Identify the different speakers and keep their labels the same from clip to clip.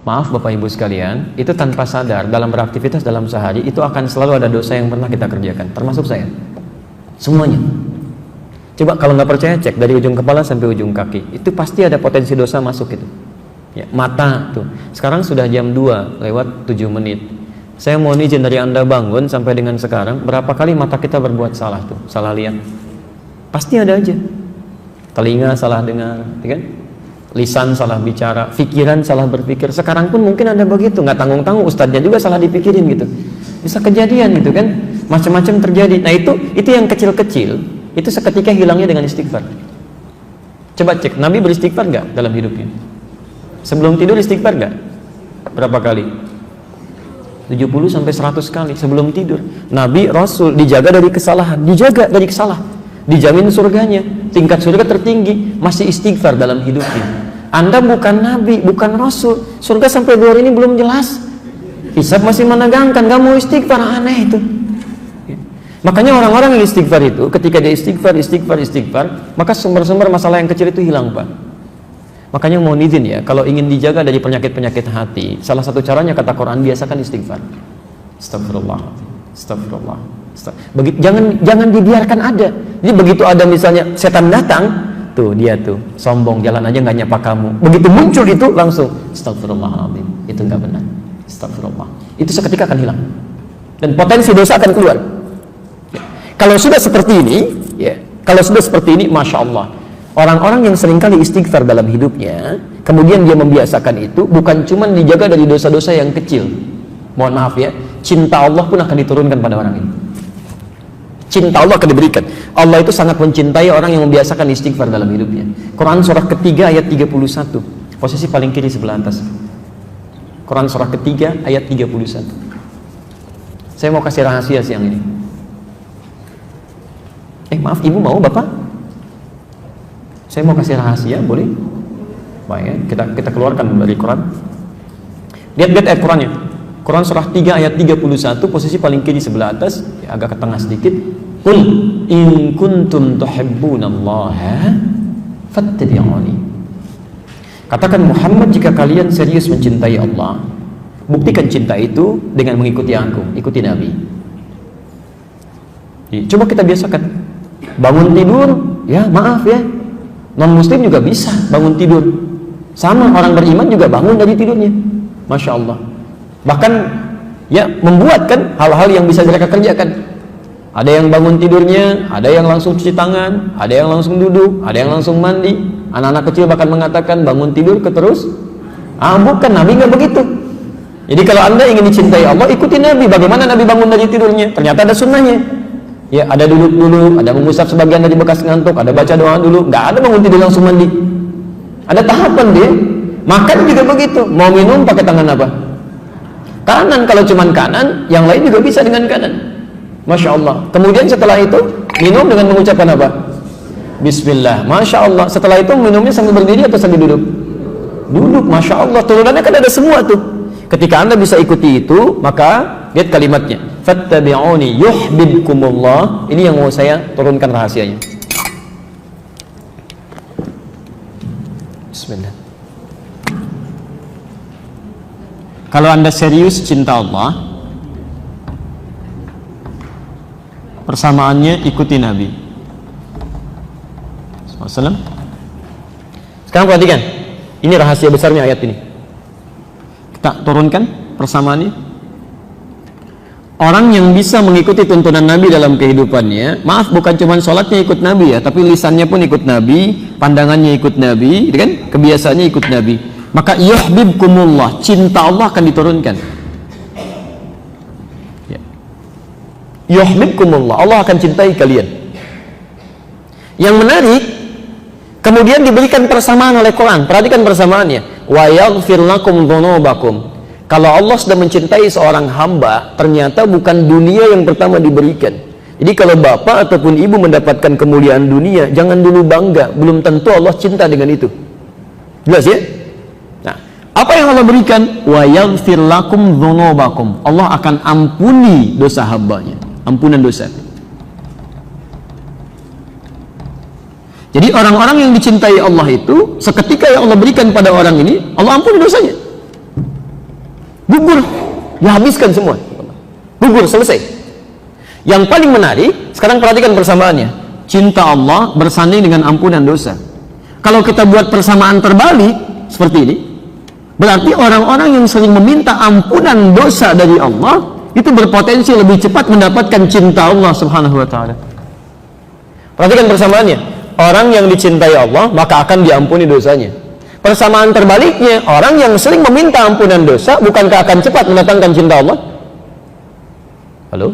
Speaker 1: Maaf Bapak Ibu sekalian, itu tanpa sadar dalam beraktivitas dalam sehari itu akan selalu ada dosa yang pernah kita kerjakan, termasuk saya. Semuanya. Coba kalau nggak percaya cek dari ujung kepala sampai ujung kaki, itu pasti ada potensi dosa masuk itu. Ya, mata tuh. Sekarang sudah jam 2 lewat 7 menit. Saya mau izin dari Anda bangun sampai dengan sekarang, berapa kali mata kita berbuat salah tuh, salah lihat? Pasti ada aja. Telinga salah dengar, ya kan? Lisan salah bicara, pikiran salah berpikir. Sekarang pun mungkin ada begitu, nggak tanggung-tanggung ustadznya juga salah dipikirin gitu. Bisa kejadian gitu kan, macam-macam terjadi. Nah itu yang kecil-kecil, itu seketika hilangnya dengan istighfar. Coba cek, Nabi beristighfar nggak dalam hidupnya? Sebelum tidur istighfar nggak? Berapa kali? 70 sampai 100 kali sebelum tidur. Nabi Rasul dijaga dari kesalahan, dijamin surganya, tingkat surga tertinggi, masih istighfar dalam hidupnya. Anda bukan Nabi, bukan Rasul, surga sampai 2 hari ini belum jelas, hisab masih menegangkan, gak mau istighfar, aneh itu. Makanya orang-orang yang istighfar itu, ketika dia istighfar, maka sumber-sumber masalah yang kecil itu hilang, Pak. Makanya mohon izin ya, kalau ingin dijaga dari penyakit-penyakit hati, salah satu caranya kata Quran, biasakan istighfar. Astagfirullah. Jangan dibiarkan ada. Jadi begitu ada misalnya setan datang, tuh dia tuh sombong, jalan aja nggak nyapa kamu. Begitu muncul itu langsung astagfirullahaladzim, itu nggak benar. Astagfirullah. Itu seketika akan hilang dan potensi dosa akan keluar. Ya. Kalau sudah seperti ini, masya Allah. Orang-orang yang seringkali istighfar dalam hidupnya, kemudian dia membiasakan itu, bukan cuma dijaga dari dosa-dosa yang kecil. Mohon maaf ya, cinta Allah pun akan diturunkan pada orang ini. Cinta Allah akan diberikan. Allah itu sangat mencintai orang yang membiasakan istighfar dalam hidupnya. Quran surah ketiga ayat 31, posisi paling kiri sebelah atas. Quran surah ketiga ayat 31. Saya mau kasih rahasia siang ini. Maaf, ibu mau bapak? Saya mau kasih rahasia, boleh? Baik, kita keluarkan dari Quran. Lihat ayat Qurannya. Quran surah 3 ayat 31, posisi paling kiri sebelah atas, ya, agak ke tengah sedikit. Qul in kuntum tuhibbunallaha fattabi'uni. Katakan Muhammad, jika kalian serius mencintai Allah, buktikan cinta itu dengan mengikuti aku, ikuti Nabi. Coba kita biasakan. Bangun tidur, ya maaf ya, non muslim juga bisa bangun tidur. Sama orang beriman juga bangun dari tidurnya. Masya Allah. Bahkan ya membuatkan hal-hal yang bisa mereka kerjakan. Ada yang bangun tidurnya, ada yang langsung cuci tangan, ada yang langsung duduk, ada yang langsung mandi. Anak-anak kecil bahkan mengatakan bangun tidur terus. Bukan, Nabi nggak begitu. Jadi kalau Anda ingin dicintai Allah, ikuti Nabi. Bagaimana Nabi bangun dari tidurnya? Ternyata ada sunnahnya. Ya, ada duduk dulu, ada mengusap sebagian dari bekas ngantuk, ada baca doa dulu. Nggak ada bangun tidur langsung mandi. Ada tahapan dia. Makan juga begitu. Mau minum pakai tangan apa? Kanan. Kalau cuman kanan, yang lain juga bisa dengan kanan. Masya Allah. Kemudian setelah itu minum dengan mengucapkan apa? Bismillah. Masya Allah. Setelah itu minumnya sambil berdiri atau sambil duduk? Duduk. Masya Allah. Turunannya kan ada semua tuh. Ketika Anda bisa ikuti itu, maka lihat kalimatnya. Fattabi'uni yuhibbukumullah. Ini yang mau saya turunkan rahasianya. Bismillah. Kalau Anda serius cinta Allah, persamaannya ikuti Nabi SAW. Sekarang perhatikan, ini rahasia besarnya ayat ini. Kita turunkan persamaannya. Orang yang bisa mengikuti tuntunan Nabi dalam kehidupannya, maaf, bukan cuma sholatnya ikut Nabi ya, tapi lisannya pun ikut Nabi, pandangannya ikut Nabi, kan? Kebiasaannya ikut Nabi. Maka yuhibbukumullah, cinta Allah akan diturunkan. Ya. Yuhibbukumullah, Allah akan cintai kalian. Yang menarik, kemudian diberikan persamaan oleh Quran. Perhatikan persamaannya. Wa yaghfir lakum dzunubakum. Kalau Allah sudah mencintai seorang hamba, ternyata bukan dunia yang pertama diberikan. Jadi kalau bapak ataupun ibu mendapatkan kemuliaan dunia, jangan dulu bangga. Belum tentu Allah cinta dengan itu. Jelas ya? Nah, apa yang Allah berikan? Wa yaghfir lakum dzunubakum. Allah akan ampuni dosa hambanya. Ampunan dosa. Jadi orang-orang yang dicintai Allah itu, seketika yang Allah berikan pada orang ini, Allah ampuni dosanya. gugur, dihabiskan semua, gugur, selesai. Yang paling menarik, sekarang perhatikan persamaannya. Cinta Allah bersanding dengan ampunan dosa. Kalau kita buat persamaan terbalik seperti ini, berarti orang-orang yang sering meminta ampunan dosa dari Allah itu berpotensi lebih cepat mendapatkan cinta Allah Subhanahu wa taala. Perhatikan persamaannya. Orang yang dicintai Allah maka akan diampuni dosanya. Persamaan terbaliknya, orang yang sering meminta ampunan dosa bukankah akan cepat mendatangkan cinta Allah? Halo?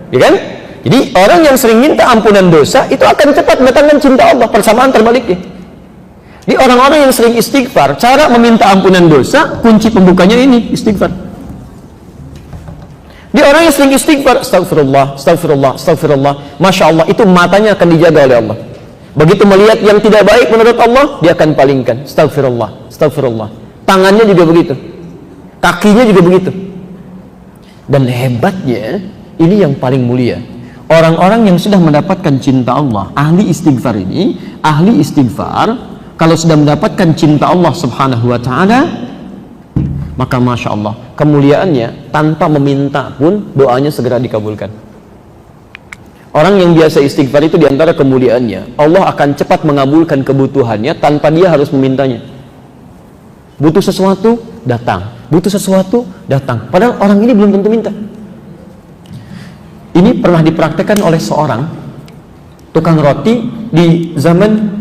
Speaker 1: Ya kan? Jadi orang yang sering minta ampunan dosa itu akan cepat mendatangkan cinta Allah. Persamaan terbaliknya. Di orang-orang yang sering istighfar, cara meminta ampunan dosa, kunci pembukanya ini, istighfar. Di orang yang sering istighfar, astagfirullah, astagfirullah, astagfirullah, Masya Allah, itu matanya akan dijaga oleh Allah. Begitu melihat yang tidak baik menurut Allah, dia akan palingkan, astagfirullah, astagfirullah. Tangannya juga begitu, kakinya juga begitu. Dan hebatnya, ini yang paling mulia. Orang-orang yang sudah mendapatkan cinta Allah, ahli istighfar ini, ahli istighfar, kalau sudah mendapatkan cinta Allah Subhanahu wa ta'ala, maka Masya Allah, kemuliaannya tanpa meminta pun doanya segera dikabulkan. Orang yang biasa istighfar itu diantara kemuliaannya, Allah akan cepat mengabulkan kebutuhannya tanpa dia harus memintanya. Butuh sesuatu, datang. Butuh sesuatu, datang. Padahal orang ini belum tentu minta. Ini pernah dipraktekkan oleh seorang tukang roti di zaman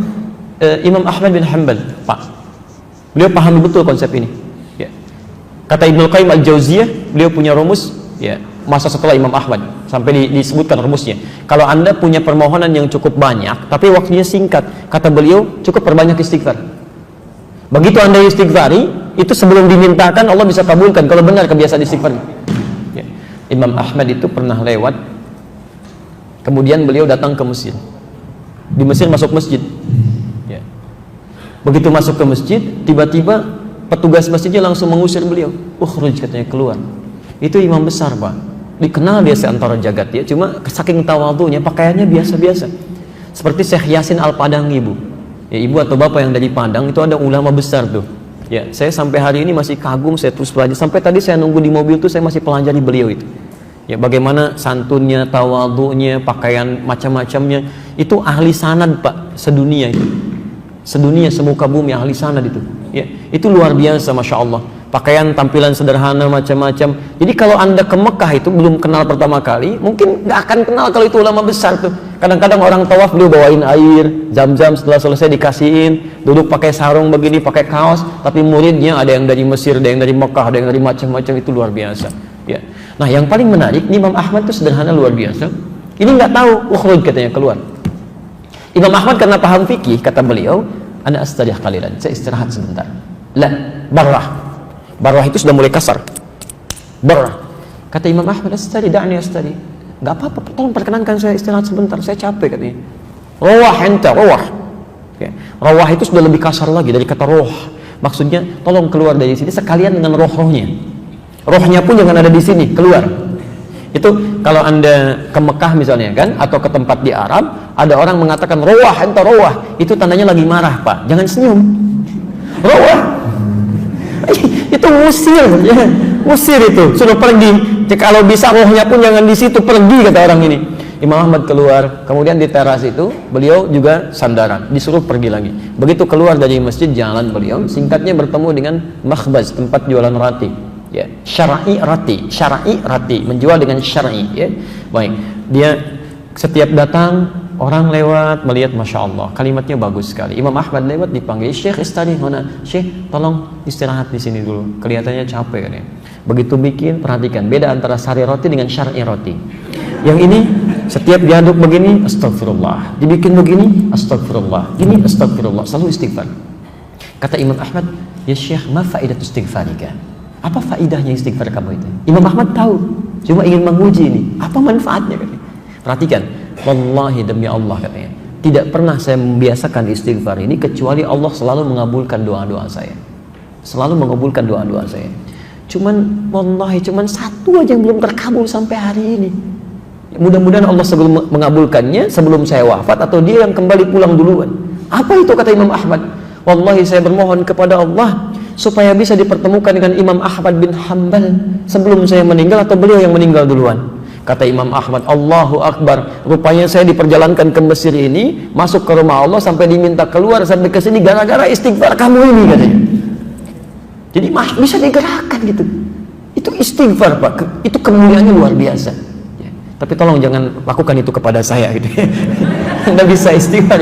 Speaker 1: Imam Ahmad bin Hanbal, Pak. Beliau paham betul konsep ini. Ya. Kata Ibnu Qayyim Al-Jauziyah, beliau punya rumus, ya, masa setelah Imam Ahmad sampai disebutkan rumusnya. Kalau Anda punya permohonan yang cukup banyak, tapi waktunya singkat, kata beliau, cukup perbanyak istighfar. Begitu Anda istighfari, itu sebelum dimintakan Allah bisa kabulkan kalau benar kebiasaan istighfar. Ya. Imam Ahmad itu pernah lewat, kemudian beliau datang ke Mesir. Di Mesir masuk masjid. Begitu masuk ke masjid, tiba-tiba petugas masjidnya langsung mengusir beliau. Ukhruj, katanya, keluar. Itu imam besar, Pak. Dikenal dia seantara jagat ya, cuma saking tawadhunya pakaiannya biasa-biasa. Seperti Syekh Yasin Al-Padangi, Bu. Ya, ibu atau bapak yang dari Padang itu ada ulama besar tuh. Ya, saya sampai hari ini masih kagum, saya terus belajar. Sampai tadi saya nunggu di mobil tuh saya masih pelajari beliau itu. Ya, bagaimana santunnya, tawadhunya, pakaian macam-macamnya. Itu ahli sanad, Pak, sedunia itu. Sedunia, semuka bumi, ahli sanad itu. Ya, itu luar biasa, Masya Allah. Pakaian, tampilan sederhana, macam-macam. Jadi kalau Anda ke Mekah itu belum kenal pertama kali, mungkin nggak akan kenal kalau itu ulama besar tuh. Kadang-kadang orang tawaf beliau bawain air, zam-zam, setelah selesai dikasihin, duduk pakai sarung begini, pakai kaos. Tapi muridnya ada yang dari Mesir, ada yang dari Mekah, ada yang dari macam-macam, itu luar biasa. Ya. Nah, yang paling menarik, Imam Ahmad itu sederhana luar biasa. Ini nggak tahu, ukhruj, katanya, keluar. Imam Ahmad karena paham fikih, kata beliau, ana astarih qalilan, saya istirahat sebentar. La, barrah. Barrah itu sudah mulai kasar. Barrah. Kata Imam Ahmad, astari, da'ni astari. Enggak apa-apa, tolong perkenankan saya istirahat sebentar, saya capek, katanya. Rawah enta, rawah. Ya. Rawah itu sudah lebih kasar lagi dari kata roh. Maksudnya, tolong keluar dari sini sekalian dengan roh-rohnya. Rohnya pun jangan ada di sini, keluar. Itu kalau Anda ke Mekah misalnya kan, atau ke tempat di Arab, ada orang mengatakan rawah enta rawah, itu tandanya lagi marah, Pak. Jangan senyum. Rawah. Itu musir, ya. Musir itu. Sudah pergi. Kalau bisa rohnya pun jangan di situ, pergi, kata orang ini. Imam Ahmad keluar, kemudian di teras itu beliau juga sandaran, disuruh pergi lagi. Begitu keluar dari masjid, jalan beliau, singkatnya bertemu dengan makhbaz, tempat jualan roti. Ya, syar'i rati, menjual dengan syar'i, ya. Baik, dia setiap datang orang lewat melihat, Masya Allah, kalimatnya bagus sekali. Imam Ahmad lewat dipanggil, Syekh istari mana? Syekh, tolong istirahat di sini dulu, kelihatannya capek, kan ya. Begitu bikin, perhatikan beda antara sari roti dengan syar'i roti. Yang ini setiap diaduk begini, astagfirullah, dibikin begini, astagfirullah, ini astagfirullah, selalu istighfar. Kata Imam Ahmad, ya Syekh, ma faidatu istighfarika? Apa faidahnya istighfar kamu itu? Imam Ahmad tahu, cuma ingin menguji ini. Apa manfaatnya, katanya? Perhatikan, wallahi demi Allah, katanya, tidak pernah saya membiasakan istighfar ini kecuali Allah selalu mengabulkan doa-doa saya. Selalu mengabulkan doa-doa saya. Cuman wallahi cuman satu aja yang belum terkabul sampai hari ini. Mudah-mudahan Allah sebelum mengabulkannya sebelum saya wafat atau dia yang kembali pulang duluan. Apa itu, kata Imam Ahmad? Wallahi saya bermohon kepada Allah supaya bisa dipertemukan dengan Imam Ahmad bin Hanbal sebelum saya meninggal atau beliau yang meninggal duluan. Kata Imam Ahmad, Allahu Akbar, rupanya saya diperjalankan ke Mesir ini, masuk ke rumah Allah sampai diminta keluar sampai ke sini gara-gara istighfar kamu ini, katanya. Jadi bisa digerakkan gitu. Itu istighfar, Pak. Itu kemuliaannya luar biasa. Ya. Tapi tolong jangan lakukan itu kepada saya gitu. Anda bisa istighfar